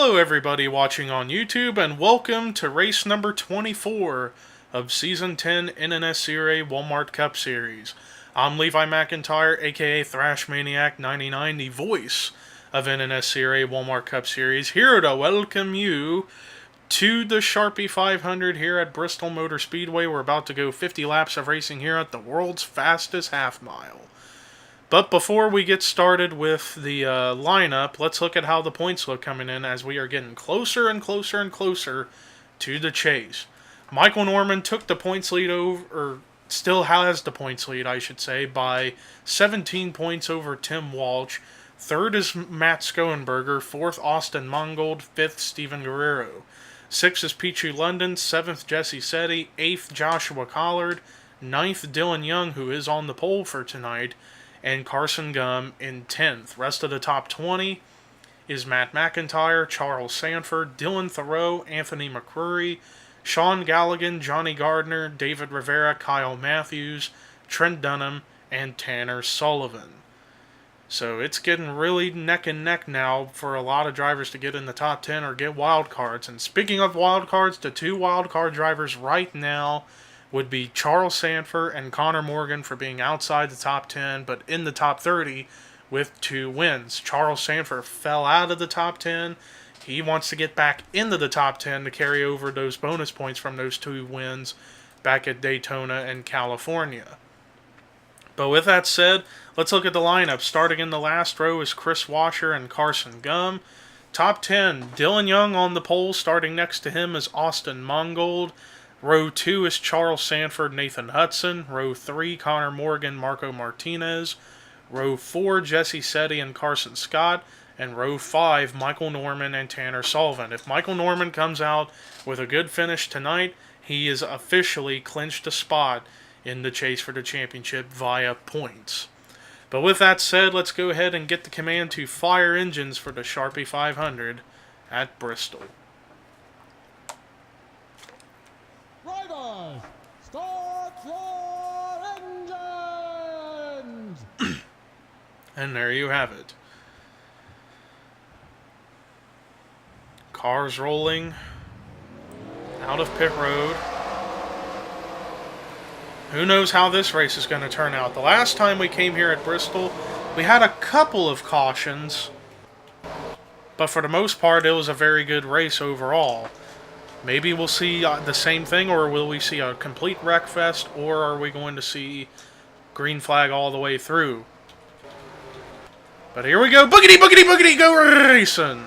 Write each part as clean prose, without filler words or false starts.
Hello everybody watching on YouTube, and welcome to race number 24 of Season 10 NNSCRA Walmart Cup Series. I'm Levi McIntyre, a.k.a. Thrash Maniac 99, the voice of NNSCRA Walmart Cup Series, here to welcome you to the Sharpie 500 here at Bristol Motor Speedway. We're about to go 50 laps of racing here at the world's fastest half mile. But before we get started with the lineup, let's look at how the points look coming in as we are getting closer and closer and closer to the chase. Michael Norman took the points lead over, or still has the points lead, I should say, by 17 points over Tim Walsh. Third is Matt Skoenberger. Fourth, Austin Mongold. Fifth, Steven Guerrero. Sixth is Pichu London. Seventh, Jesse Setti. Eighth, Joshua Collard. Ninth, Dylan Young, who is on the pole for tonight. And Carson Gum in 10th. Rest of the top 20 is Matt McIntyre, Charles Sanford, Dylan Thoreau, Anthony McCrory, Sean Galligan, Johnny Gardner, David Rivera, Kyle Matthews, Trent Dunham, and Tanner Sullivan. So it's getting really neck and neck now for a lot of drivers to get in the top 10 or get wild cards. And speaking of wild cards, the two wild card drivers right now would be Charles Sanford and Connor Morgan for being outside the top 10, but in the top 30 with 2 wins. Charles Sanford fell out of the top 10. He wants to get back into the top 10 to carry over those bonus points from those 2 wins back at Daytona and California. But with that said, let's look at the lineup. Starting in the last row is Chris Washer and Carson Gum. Top 10, Dylan Young on the pole. Starting next to him is Austin Mongold. Row 2 is Charles Sanford, Nathan Hudson. Row 3, Connor Morgan, Marco Martinez. Row 4, Jesse Setti and Carson Scott. And row 5, Michael Norman and Tanner Sullivan. If Michael Norman comes out with a good finish tonight, he is officially clinched a spot in the chase for the championship via points. But with that said, let's go ahead and get the command to fire engines for the Sharpie 500 at Bristol. Drivers, start your engines! And there you have it. Cars rolling out of pit road. Who knows how this race is going to turn out. The last time we came here at Bristol, we had a couple of cautions, but for the most part, it was a very good race overall. Maybe we'll see the same thing, or will we see a complete wreck fest, or are we going to see green flag all the way through? But here we go. Boogity, boogity, boogity, go racing!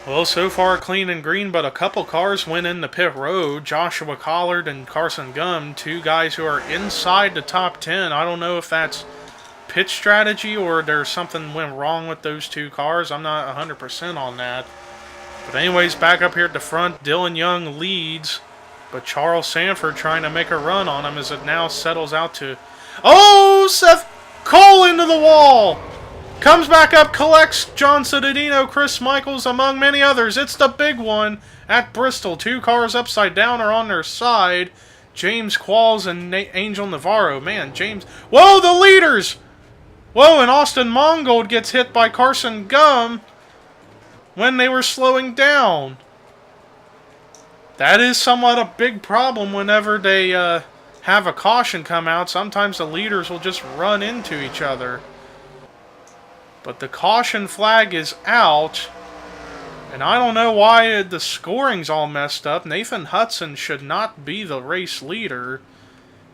Well, so far clean and green, but a couple cars went in the pit road. Joshua Collard and Carson Gum, 2 guys who are inside the top 10. I don't know if that's pit strategy or there's something went wrong with those 2 cars. I'm not 100% on that. But anyways, back up here at the front, Dylan Young leads, but Charles Sanford trying to make a run on him as it now settles out to... Oh, Seth Cole into the wall! Comes back up, collects John Cittadino, Chris Michaels, among many others. It's the big one at Bristol. 2 cars upside down are on their side. James Qualls and Angel Navarro. Man, James... Whoa, the leaders! Whoa, and Austin Mongold gets hit by Carson Gum when they were slowing down. That is somewhat a big problem whenever they have a caution come out. Sometimes the leaders will just run into each other. But the caution flag is out, and I don't know why the scoring's all messed up. Nathan Hudson should not be the race leader.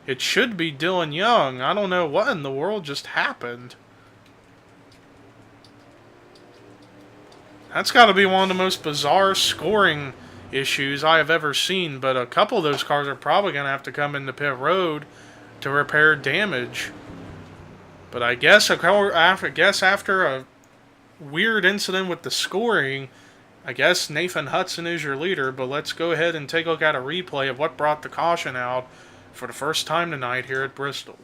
It should be Dylan Young. I don't know what in the world just happened. That's got to be one of the most bizarre scoring issues I have ever seen, but a couple of those cars are probably going to have to come into pit road to repair damage. But I guess after a weird incident with the scoring, I guess Nathan Hudson is your leader. But let's go ahead and take a look at a replay of what brought the caution out for the first time tonight here at Bristol.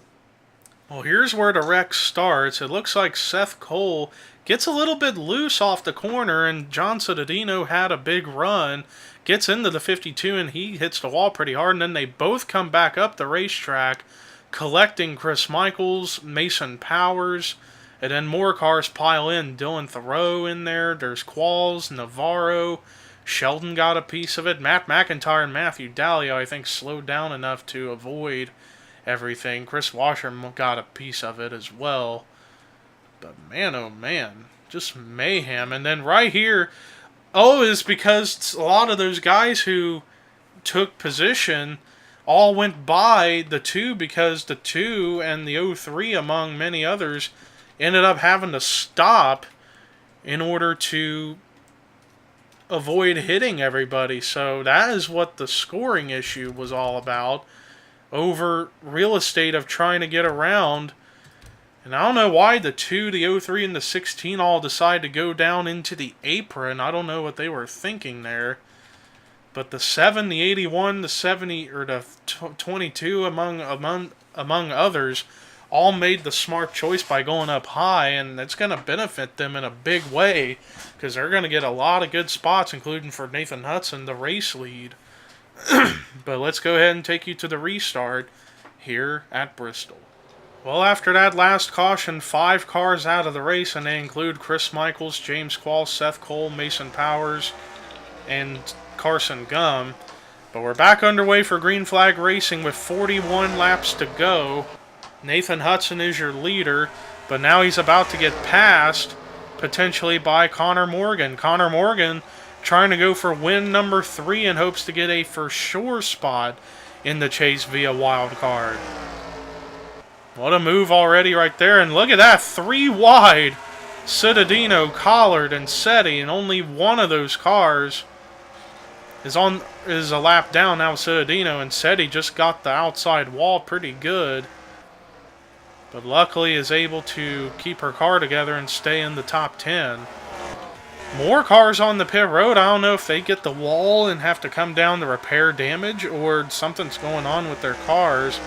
Well, here's where the wreck starts. It looks like Seth Cole gets a little bit loose off the corner, and John Cittadino had a big run, gets into the 52, and he hits the wall pretty hard, and then they both come back up the racetrack, collecting Chris Michaels, Mason Powers, and then more cars pile in. Dylan Thoreau in there, there's Qualls, Navarro, Sheldon got a piece of it. Matt McIntyre and Matthew Dallio, I think, slowed down enough to avoid everything. Chris Washer got a piece of it as well. But man, oh man, just mayhem. And then right here, is because a lot of those guys who took position all went by the 2 because the 2 and the 03, among many others, ended up having to stop in order to avoid hitting everybody. So that is what the scoring issue was all about, over real estate of trying to get around. And I don't know why the 2, the 03, and the 16 all decide to go down into the apron. I don't know what they were thinking there. But the 7, the 81, the 70, or the 22, among others, all made the smart choice by going up high, and it's going to benefit them in a big way because they're going to get a lot of good spots, including for Nathan Hudson, the race lead. But let's go ahead and take you to the restart here at Bristol. Well, after that last caution, 5 cars out of the race, and they include Chris Michaels, James Qualls, Seth Cole, Mason Powers, and Carson Gum. But we're back underway for green flag racing with 41 laps to go. Nathan Hudson is your leader, but now he's about to get passed, potentially by Connor Morgan. Connor Morgan trying to go for win number 3 in hopes to get a for sure spot in the chase via wild card. What a move already right there, and look at that, 3 wide. Cittadino, Collard, and Setti, and only one of those cars is a lap down now. Cittadino, and Setti just got the outside wall pretty good, but luckily is able to keep her car together and stay in the top 10. More cars on the pit road. I don't know if they get the wall and have to come down to repair damage, or something's going on with their cars,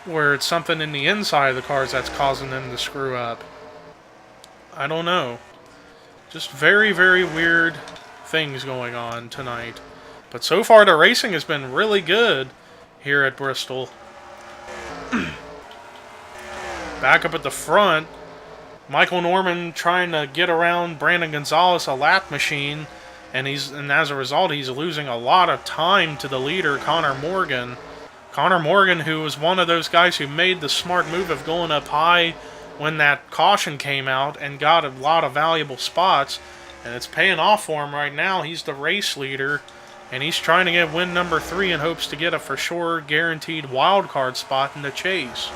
where it's something in the inside of the cars that's causing them to screw up. I don't know. Just very, very weird things going on tonight. But so far the racing has been really good here at Bristol. Back up at the front, Michael Norman trying to get around Brandon Gonzalez, a lap machine, and as a result he's losing a lot of time to the leader, Connor Morgan. Connor Morgan, who was one of those guys who made the smart move of going up high when that caution came out and got a lot of valuable spots, and it's paying off for him right now. He's the race leader, and he's trying to get win number 3 in hopes to get a for sure guaranteed wild card spot in the chase.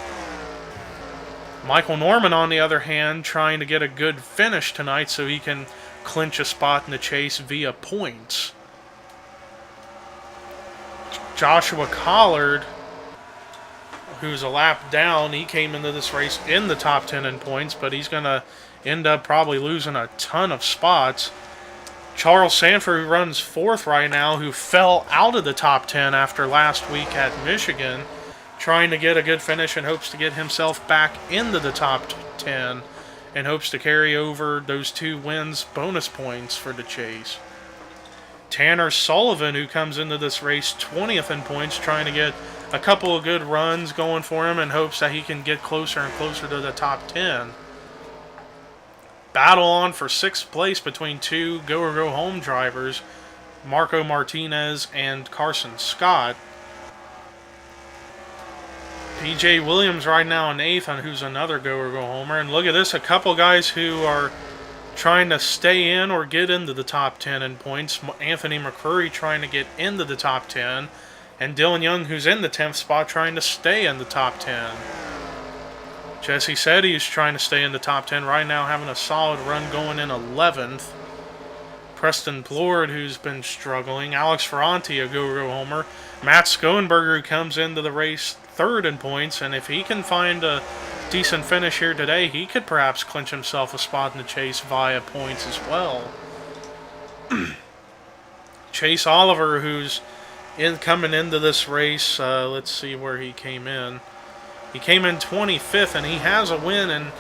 Michael Norman, on the other hand, trying to get a good finish tonight so he can clinch a spot in the chase via points. Joshua Collard, who's a lap down, he came into this race in the top 10 in points, but he's going to end up probably losing a ton of spots. Charles Sanford, who runs 4th right now, who fell out of the top 10 after last week at Michigan, trying to get a good finish and hopes to get himself back into the top 10 and hopes to carry over those 2 wins bonus points for the chase. Tanner Sullivan, who comes into this race 20th in points, trying to get a couple of good runs going for him in hopes that he can get closer and closer to the top 10. Battle on for 6th place between 2 go-or-go-home drivers, Marco Martinez and Carson Scott. PJ Williams right now in 8th, and who's another go-or-go-homer. And look at this, a couple guys who are trying to stay in or get into the top 10 in points. Anthony McCurry trying to get into the top 10, and Dylan Young, who's in the 10th spot, trying to stay in the top 10. Jesse said he's trying to stay in the top 10 right now, having a solid run going in 11th. Preston Plord, who's been struggling. Alex Ferranti, a go-go-homer. Matt Schoenberger, who comes into the race 3rd in points, and if he can find a decent finish here today, he could perhaps clinch himself a spot in the chase via points as well. Chase Oliver, who's coming into this race, let's see where he came in. He came in 25th, and he has a win, and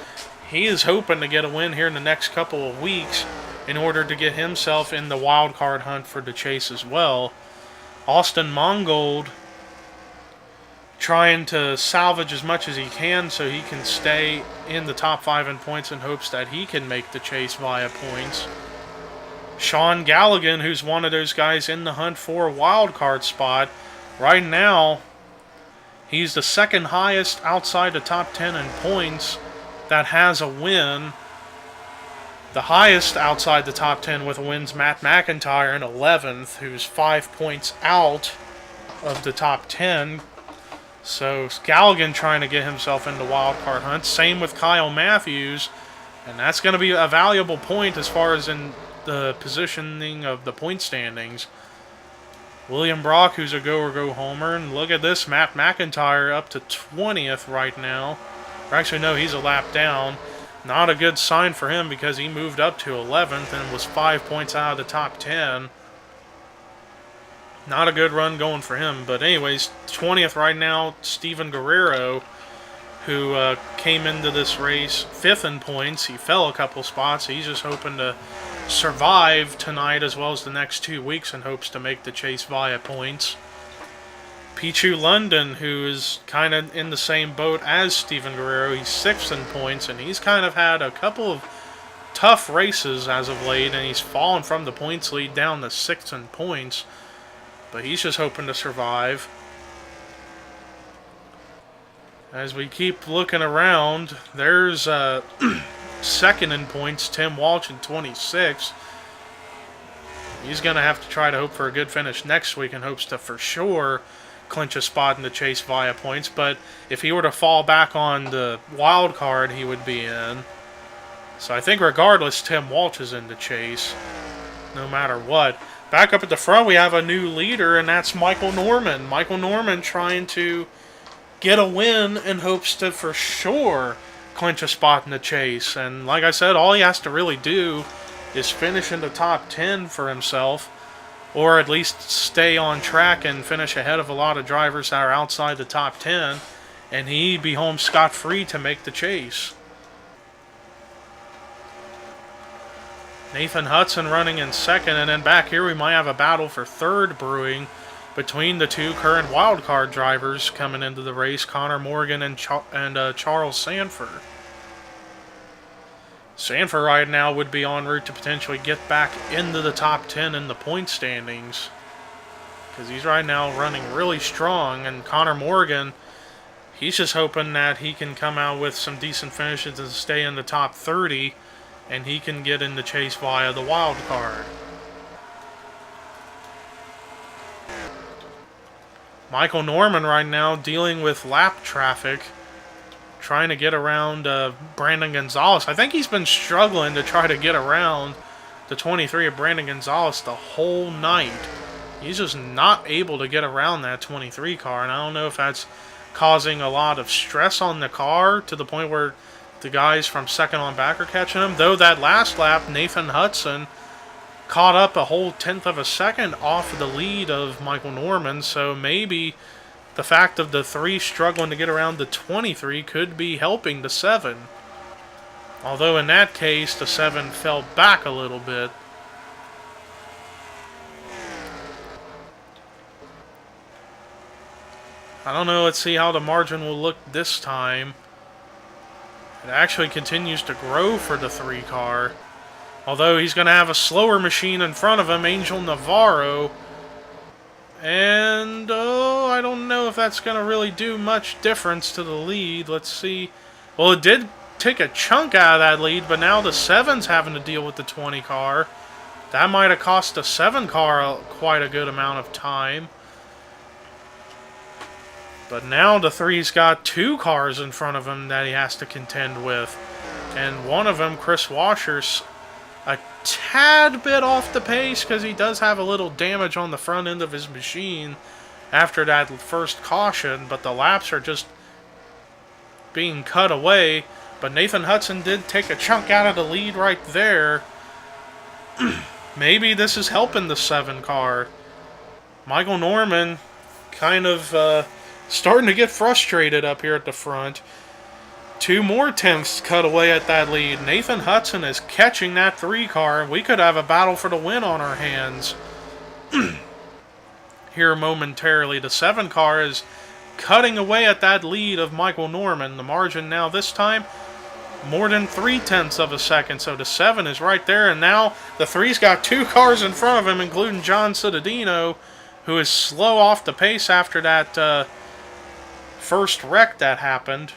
he is hoping to get a win here in the next couple of weeks in order to get himself in the wild card hunt for the chase as well. Austin Mongold trying to salvage as much as he can so he can stay in the top 5 in points in hopes that he can make the chase via points. Sean Galligan, who's one of those guys in the hunt for a wild card spot, right now he's the second highest outside the top 10 in points that has a win. The highest outside the top 10 with a win's Matt McIntyre in 11th, who's 5 points out of the top 10. So Galligan trying to get himself into wild card hunt. Same with Kyle Matthews, and that's going to be a valuable point as far as in the positioning of the point standings. William Brock, who's a go or go homer, and look at this, Matt McIntyre up to 20th right now. Or actually, no, he's a lap down. Not a good sign for him because he moved up to 11th and was 5 points out of the top 10. Not a good run going for him. But anyways, 20th right now, Steven Guerrero, who came into this race 5th in points. He fell a couple spots. He's just hoping to survive tonight as well as the next 2 weeks in hopes to make the chase via points. Pichu London, who is kind of in the same boat as Steven Guerrero. He's 6th in points, and he's kind of had a couple of tough races as of late, and he's fallen from the points lead down to 6th in points. But he's just hoping to survive. As we keep looking around, there's 2nd in points, Tim Walsh in 26. He's going to have to try to hope for a good finish next week in hopes to for sure clinch a spot in the chase via points. But if he were to fall back on the wild card, he would be in. So I think regardless, Tim Walsh is in the chase, no matter what. Back up at the front, we have a new leader, and that's Michael Norman. Michael Norman trying to get a win in hopes to for sure clinch a spot in the chase. And like I said, all he has to really do is finish in the top 10 for himself, or at least stay on track and finish ahead of a lot of drivers that are outside the top 10, and he'd be home scot-free to make the chase. Nathan Hudson running in 2nd, and then back here we might have a battle for 3rd brewing between the two current wildcard drivers coming into the race, Connor Morgan and Charles Sanford. Sanford right now would be en route to potentially get back into the top 10 in the point standings, because he's right now running really strong, and Connor Morgan, he's just hoping that he can come out with some decent finishes and stay in the top 30, and he can get in the chase via the wild card. Michael Norman right now dealing with lap traffic, trying to get around Brandon Gonzalez. I think he's been struggling to try to get around the 23 of Brandon Gonzalez the whole night. He's just not able to get around that 23 car, and I don't know if that's causing a lot of stress on the car to the point where the guys from 2nd on back are catching him. Though that last lap, Nathan Hudson caught up a whole 1/10 of a second off of the lead of Michael Norman, so maybe the fact of the 3 struggling to get around the 23 could be helping the 7. Although in that case, the 7 fell back a little bit. I don't know, let's see how the margin will look this time. It actually continues to grow for the 3 car. Although he's going to have a slower machine in front of him, Angel Navarro. And, I don't know if that's going to really do much difference to the lead. Let's see. Well, it did take a chunk out of that lead, but now the 7's having to deal with the 20 car. That might have cost the 7 car quite a good amount of time. But now the 3's got 2 cars in front of him that he has to contend with. And one of them, Chris Washer's a tad bit off the pace because he does have a little damage on the front end of his machine after that first caution, but the laps are just being cut away. But Nathan Hudson did take a chunk out of the lead right there. Maybe this is helping the 7 car. Michael Norman kind of starting to get frustrated up here at the front. 2 more tenths cut away at that lead. Nathan Hudson is catching that 3 car. We could have a battle for the win on our hands here momentarily. The 7 car is cutting away at that lead of Michael Norman. The margin now this time more than 3/10 of a second. So the 7 is right there, and now the 3's got 2 cars in front of him, including John Cittadino, who is slow off the pace after that first wreck that happened.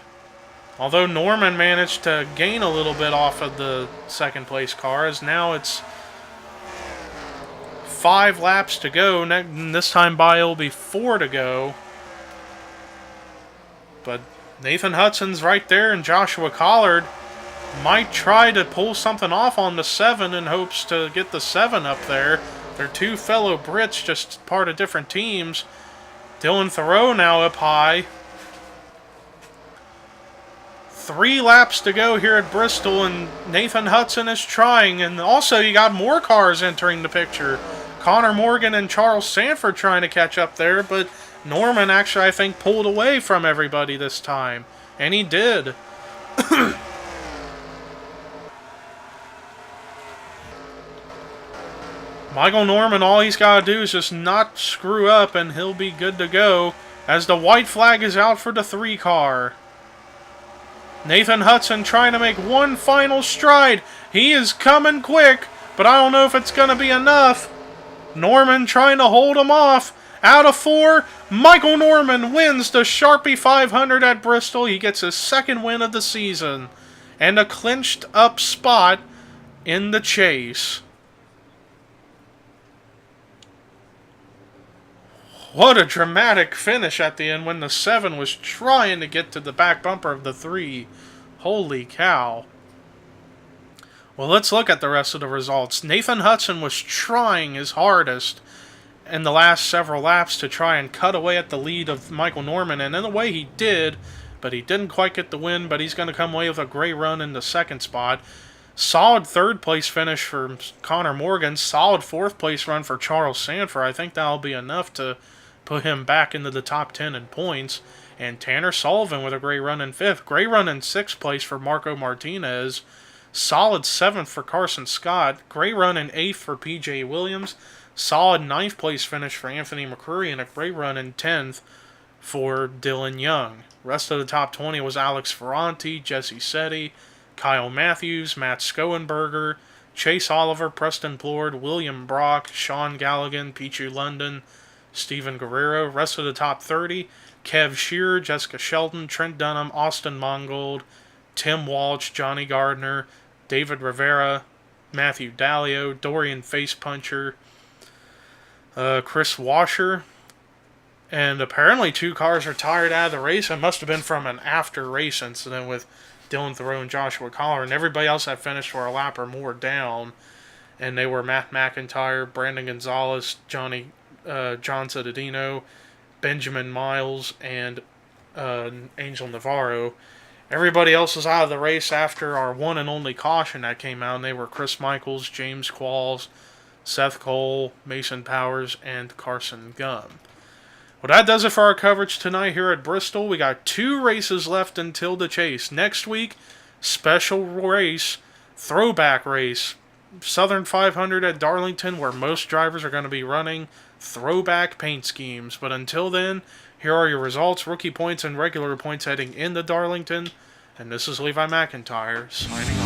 Although Norman managed to gain a little bit off of the second place car, as now it's 5 laps to go. This time by it'll be 4 to go. But Nathan Hudson's right there, and Joshua Collard might try to pull something off on the 7 in hopes to get the 7 up there. They're 2 fellow Brits, just part of different teams. Dylan Thoreau now up high. 3 laps to go here at Bristol, and Nathan Hudson is trying. And also, you got more cars entering the picture. Connor Morgan and Charles Sanford trying to catch up there, but Norman actually, I think, pulled away from everybody this time. And he did. Michael Norman, all he's got to do is just not screw up, and he'll be good to go, as the white flag is out for the 3 car. Nathan Hudson trying to make one final stride. He is coming quick, but I don't know if it's going to be enough. Norman trying to hold him off. Out of 4, Michael Norman wins the Sharpie 500 at Bristol. He gets his 2nd win of the season and a clinched up spot in the chase. What a dramatic finish at the end when the 7 was trying to get to the back bumper of the 3. Holy cow. Well, let's look at the rest of the results. Nathan Hudson was trying his hardest in the last several laps to try and cut away at the lead of Michael Norman, and in a way he did, but he didn't quite get the win, but he's going to come away with a great run in the 2nd spot. Solid 3rd place finish for Connor Morgan. Solid 4th place run for Charles Sanford. I think that'll be enough to put him back into the top 10 in points. And Tanner Sullivan with a great run in 5th. Great run in 6th place for Marco Martinez. Solid 7th for Carson Scott. Great run in 8th for PJ Williams. Solid 9th place finish for Anthony McCurry. And a great run in 10th for Dylan Young. Rest of the top 20 was Alex Ferranti, Jesse Setti, Kyle Matthews, Matt Skoenberger, Chase Oliver, Preston Plord, William Brock, Sean Galligan, Pichu London, Steven Guerrero. Rest of the top 30, Kev Shearer, Jessica Shelton, Trent Dunham, Austin Mongold, Tim Walsh, Johnny Gardner, David Rivera, Matthew Dalio, Dorian Facepuncher, Chris Washer. And apparently 2 cars are tired out of the race. It must have been from an after-race incident with Dylan Thoreau and Joshua Collard. And everybody else that finished for a lap or more down. And they were Matt McIntyre, Brandon Gonzalez, John Cittadino, Benjamin Miles, and Angel Navarro. Everybody else was out of the race after our one and only caution that came out. And they were Chris Michaels, James Qualls, Seth Cole, Mason Powers, and Carson Gum. Well, that does it for our coverage tonight here at Bristol. We got 2 races left until the chase. Next week, special race, throwback race, Southern 500 at Darlington, where most drivers are going to be running throwback paint schemes. But until then, here are your results, rookie points, and regular points heading into Darlington. And this is Levi McIntyre signing off.